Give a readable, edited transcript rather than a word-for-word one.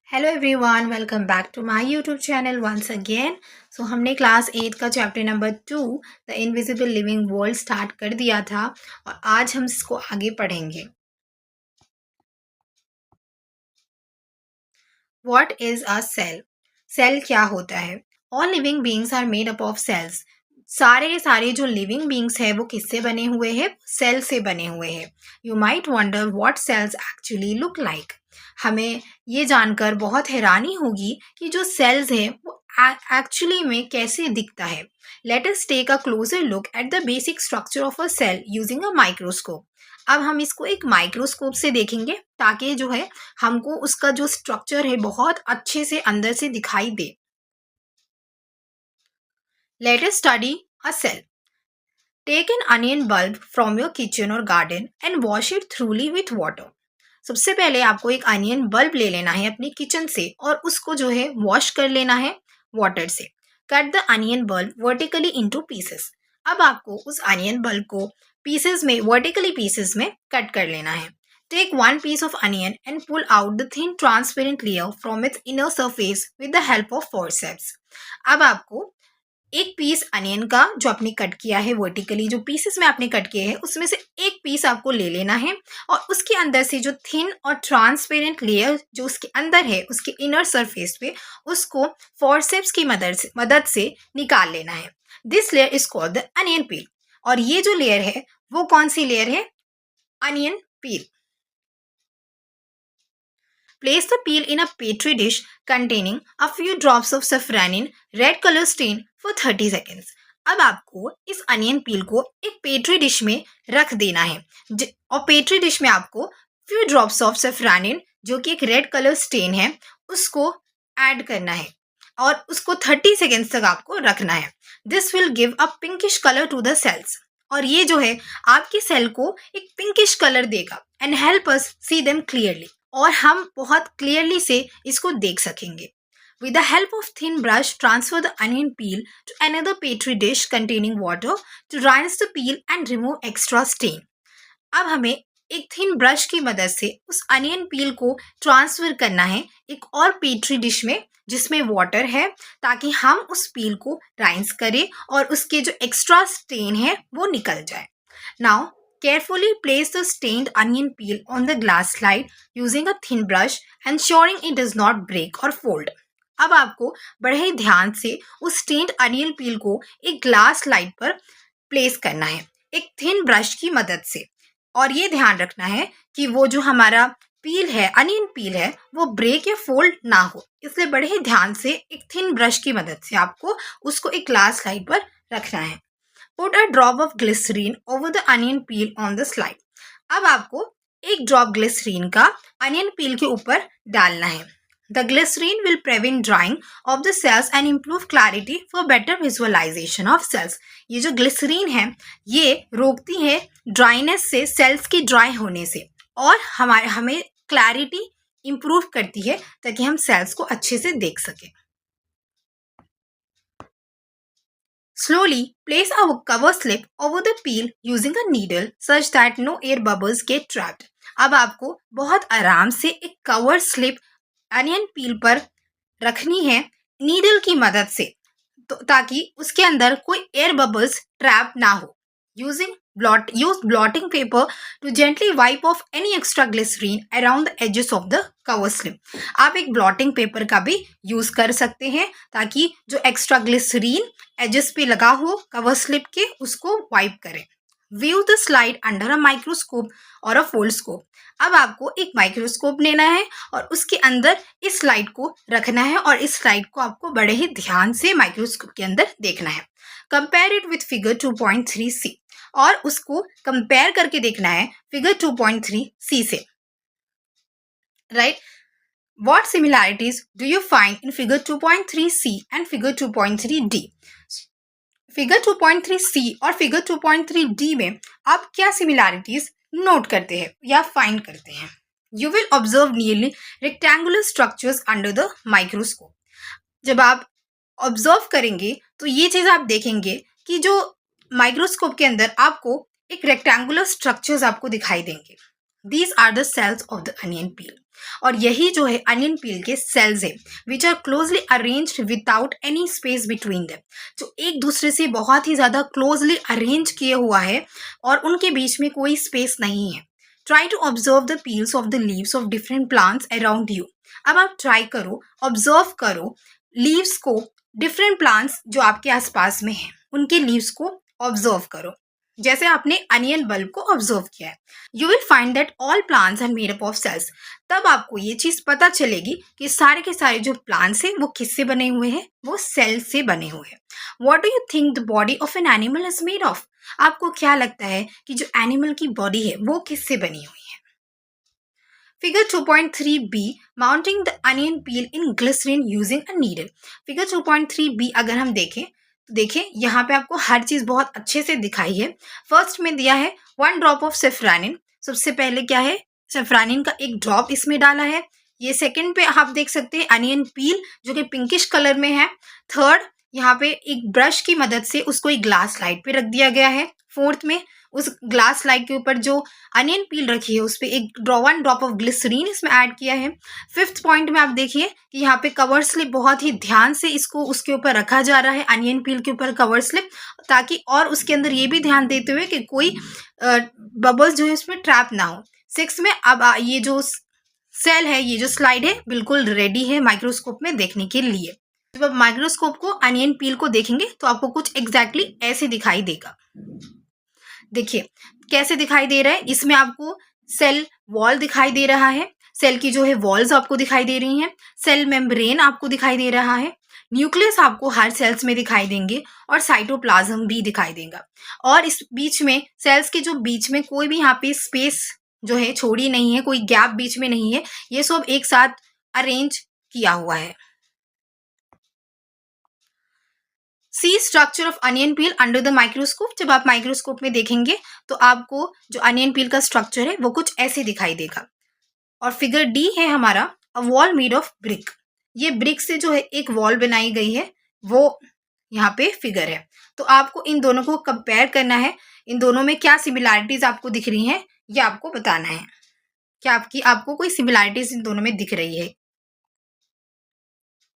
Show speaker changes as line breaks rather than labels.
Hello everyone, welcome back to my YouTube channel once again. So हमने class 8 का chapter number 2 the invisible living world start कर दिया था और आज हम इसको आगे पढ़ेंगे। What is a cell? Cell क्या होता है? All living beings are made up of cells. सारे के सारे जो लिविंग बीइंग्स है वो किससे बने हुए हैं? सेल से बने हुए हैं। You might wonder what cells actually look like. हमें ये जानकर बहुत हैरानी होगी कि जो सेल्स है वो एक्चुअली में कैसे दिखता है। Let us take a closer look at the basic structure of a cell using a microscope. अब हम इसको एक माइक्रोस्कोप से देखेंगे ताकि जो है हमको उसका जो स्ट्रक्चर है बहुत अच्छे से अंदर से दिखाई दे। Let us study a cell. Take an onion bulb from your kitchen or garden and wash it thoroughly with water. सबसे पहले आपको एक अनियन बल्ब ले लेना है अपनी किचन से और उसको जो है वॉश कर लेना है वाटर से। Cut the onion bulb vertically into pieces. अब आपको उस अनियन बल्ब को पीसेस में वर्टिकली पीसेस में कट कर लेना है। Take one piece of onion and pull out the thin transparent layer from its inner surface with the help of forceps. अब आपको एक पीस अनियन का जो आपने कट किया है वर्टिकली, जो पीसेस में आपने कट किए हैं उसमें से एक पीस आपको ले लेना है और उसके अंदर से जो थिन और ट्रांसपेरेंट लेयर जो उसके अंदर है उसके इनर सरफेस पे उसको फोर्सेप्स की मदद से निकाल लेना है। This layer is called the onion peel. और ये जो लेयर है वो कौन सी लेयर है? Onion peel. Place the peel in a petri dish containing a few drops of saffronin red color stain for 30 seconds. अब आपको इस अनियन पील को एक पेट्री डिश में रख देना है और पेट्री डिश में आपको फ्यू ड्रॉप्स ऑफ सफ्रानिन जो कि एक रेड कलर स्टेन है उसको ऐड करना है और उसको 30 सेकेंड्स तक आपको रखना है। This will give a pinkish colour to the cells. और ये जो है आपके सेल को एक पिंकिश कलर देगा and help us see them clearly. और हम बहुत क्लियरली से इसको देख सकेंगे। With the help of thin brush, transfer the onion peel to another petri dish containing water to rinse the peel and remove extra stain. अब हमें एक थिन ब्रश की मदद से उस अनियन पील को ट्रांसफर करना है एक और पेट्री डिश में जिसमें वाटर है ताकि हम उस पील को राइंस करें और उसके जो एक्स्ट्रा स्टेन है वो निकल जाए। Now carefully place the stained onion peel on the glass slide using a thin brush, ensuring it does not break or fold. अब आपको बड़े ही ध्यान से उस स्टेन्ड अनियन पील को एक ग्लास स्लाइड पर प्लेस करना है एक थिन ब्रश की मदद से। और ये ध्यान रखना है कि वो जो हमारा पील है अनियन पील है वो ब्रेक या फोल्ड ना हो, इसलिए बड़े ही ध्यान से एक थिन ब्रश की मदद से आपको उसको एक ग्लास स्लाइड पर रखना है। Put a drop of glycerine over the onion peel on the slide. अब आपको एक ड्रॉप ग्लिसरीन का अनियन पील के ऊपर डालना है। The glycerine will prevent drying of the cells and improve clarity for better visualization of cells. ये जो ग्लिसरीन है ये रोकती है ड्राइनेस से, सेल्स की ड्राई होने से, और हमें क्लैरिटी इम्प्रूव करती है ताकि हम सेल्स को अच्छे से देख सकें। Slowly place a cover slip over the peel using a needle such that no air bubbles get trapped. अब आपको बहुत आराम से एक कवर स्लिप अनियन पील पर रखनी है नीडल की मदद से ताकि उसके अंदर कोई एयर बबल्स ट्रैप ना हो। Use blotting paper to gently wipe off any extra glycerine around the edges of the cover slip. आप एक ब्लॉटिंग पेपर का भी यूज कर सकते हैं ताकि जो एक्स्ट्रा ग्लिसरीन एजेस पे लगा हो कवर स्लिप के उसको वाइप करें। View the slide under a microscope और अ फोल्डस्कोप। अब आपको एक माइक्रोस्कोप लेना है और उसके अंदर इस स्लाइड को रखना है और इस स्लाइड को आपको बड़े ही ध्यान से माइक्रोस्कोप के अंदर देखना है। Compare it with figure 2.3 C, और उसको कंपेयर करके देखना है फिगर 2.3 सी से। Right, what similarities do you find in figure 2.3 C and figure 2.3 D? Figure 2.3 C और फिगर 2.3 डी में आप क्या सिमिलैरिटीज नोट करते हैं या फाइंड करते हैं? You will observe nearly rectangular structures under the microscope. जब आप ऑब्जर्व करेंगे तो ये चीज आप देखेंगे कि जो माइक्रोस्कोप के अंदर आपको एक रेक्टेंगुलर स्ट्रक्चर्स आपको दिखाई देंगे। These are the cells of the onion peel. और यही जो है अनियन पील के सेल्स है which are closely arranged without any space between them, जो एक दूसरे से बहुत ही ज़्यादा क्लोजली अरेंज किए हुआ है और उनके बीच में कोई स्पेस नहीं है। Try to observe the peels of the leaves of different plants around you. अब आप ट्राई करो, ऑब्जर्व करो लीव्स को, डिफरेंट प्लांट्स जो आपके आसपास में हैं उनके लीव्स को ऑब्जर्व करो, जैसे आपने अनियन बल्ब को ऑब्जर्व किया है। You will find that all plants are made up of cells. तब आपको ये चीज़ पता चलेगी कि सारे के सारे जो प्लांट्स हैं वो किससे बने हुए हैं, वो सेल से बने हुए हैं। What do you think the body of an animal is made of? आपको क्या लगता है कि जो एनिमल की बॉडी है वो किससे बनी हुई है? Figure 2.3b mounting the onion peel in glycerine using a needle. Figure 2.3b अगर हम देखें तो देखें यहाँ पे आपको हर चीज़ बहुत अच्छे से दिखाई है। फर्स्ट में दिया है 1 ड्रॉप ऑफ सेफ्रानिन। सबसे पहले क्या है, सेफ्रानिन का एक ड्रॉप इसमें डाला है। ये सेकंड पे आप देख सकते हैं अनियन पील जो कि पिंकिश कलर में है। थर्ड, यहाँ पे एक ब्रश की मदद से उसको एक ग्लास स्लाइड पे रख दिया गया है। फोर्थ में उस ग्लास स्लाइड के ऊपर जो अनियन पील रखी है उस पर एक 1 ड्रॉप ऑफ ग्लिसरीन इसमें ऐड किया है। फिफ्थ पॉइंट में आप देखिए कि यहाँ पे कवर स्लिप बहुत ही ध्यान से इसको उसके ऊपर रखा जा रहा है, अनियन पील के ऊपर कवर स्लिप, ताकि और उसके अंदर ये भी ध्यान देते हुए कि कोई बबल्स जो है इसमें ट्रैप ना हो। सिक्स में अब ये जो सेल है, ये जो स्लाइड है बिल्कुल रेडी है माइक्रोस्कोप में देखने के लिए। जब आप माइक्रोस्कोप को अनियन पील को देखेंगे तो आपको कुछ एग्जैक्टली ऐसे दिखाई देगा। देखिए कैसे दिखाई दे रहा है, इसमें आपको सेल वॉल दिखाई दे रहा है, सेल की जो है वॉल्स आपको दिखाई दे रही हैं, सेल मेम्ब्रेन आपको दिखाई दे रहा है, न्यूक्लियस आपको हर सेल्स में दिखाई देंगे और साइटोप्लाज्म भी दिखाई देगा। और इस बीच में सेल्स के जो बीच में कोई भी यहाँ पे स्पेस जो है छोड़ी नहीं है, कोई गैप बीच में नहीं है, ये सब एक साथ अरेंज किया हुआ है। See structure of onion peel under the microscope. जब आप माइक्रोस्कोप में देखेंगे तो आपको जो अनियन पील का स्ट्रक्चर है वो कुछ ऐसे दिखाई देगा। और फिगर डी है हमारा a wall made of brick. ये ब्रिक से जो है एक वॉल बनाई गई है, वो यहाँ पे फिगर है। तो आपको इन दोनों को कंपेयर करना है, इन दोनों में क्या सिमिलैरिटीज आपको दिख रही हैं ये आपको बताना है। क्या आपको कोई सिमिलैरिटीज इन दोनों में दिख रही है?